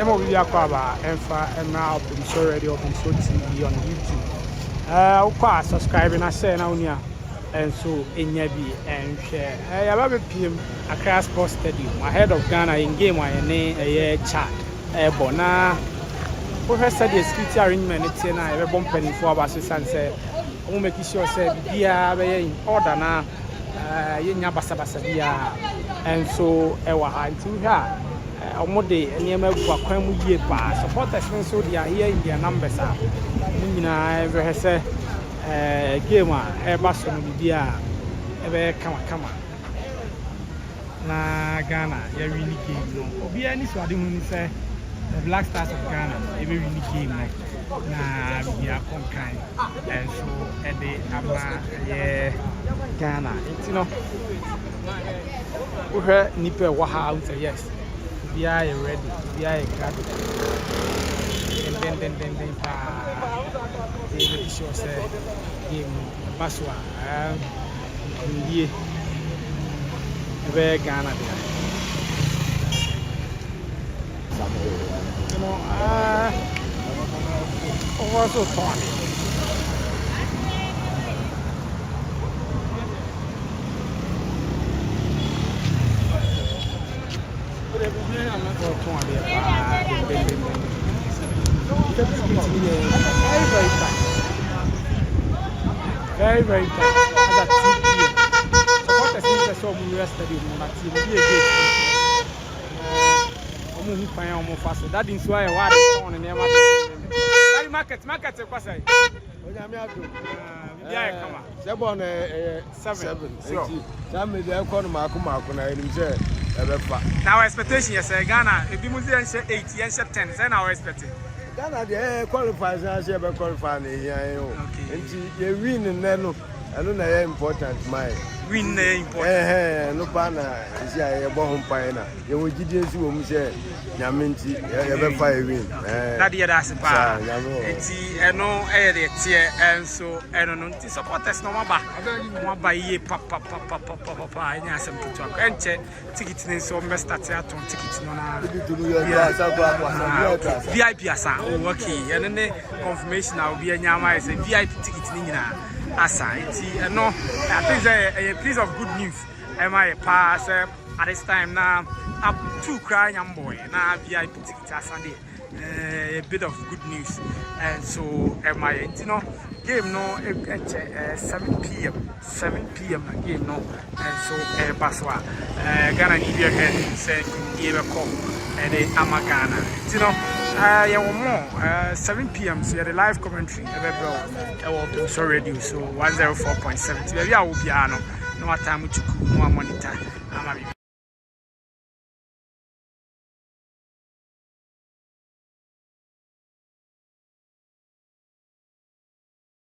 Emo bi akwaba emfa emra Opemsuo radio Opemsuo TV on YouTube. Ukwa subscribe na share na unia enso enya bi enhwe. Ya ba bepiem Accra Sports Stadium ahead of Ghana in game ayene Chad. Bona we study security arrangement tie na e be bom penifo abaso sanse o make sure say bia be in order na yenya basabasa bia enso ewa ha nti ha omode enema gu akwan mu yie pa supporters nso dia here in their numbers a nyina we say game a ba so no bia e be kama na Ghana ya win game no obi ani so ade hu ni say the Black Stars of Ghana, every really game like na bia konkan and so the ama Ghana. You know, we heard nipe wa ha say yes. We are ready. We are glad. And then they make sure say game baswa we Ghana. You know, also funny. Very, very tight. At 2 p.m. Support the team that's all that is why I want to that market what say yeah come on 7 now expectation yes Ghana if you must say 8 and 10 then our expecting Ghana they qualifies and say be qualify here and you win no and no important my win important no pana is ya bo hom pan na ye wo gidie nsi wo mu se nyame nti ye be fa win that year that's pa enti eno e de tie enso eno no nti supporters no maba ye papa nya asem tutu akọ enche ticket ni so mbe start aton ticket no na VIP asa okay ene ne confirmation na obi anya ma say VIP ticket ni nyina asa no I think a piece of good news my pass at this time now up 2 crying young boy now VIP ticket Sunday a bit of good news and so my game no 7 p.m. game no and so baswa Ghana need your head say give a call and the Amagana more 7 p.m. so the live commentary Opemsuo radio so 104.7 maybe I will be no time to no monitor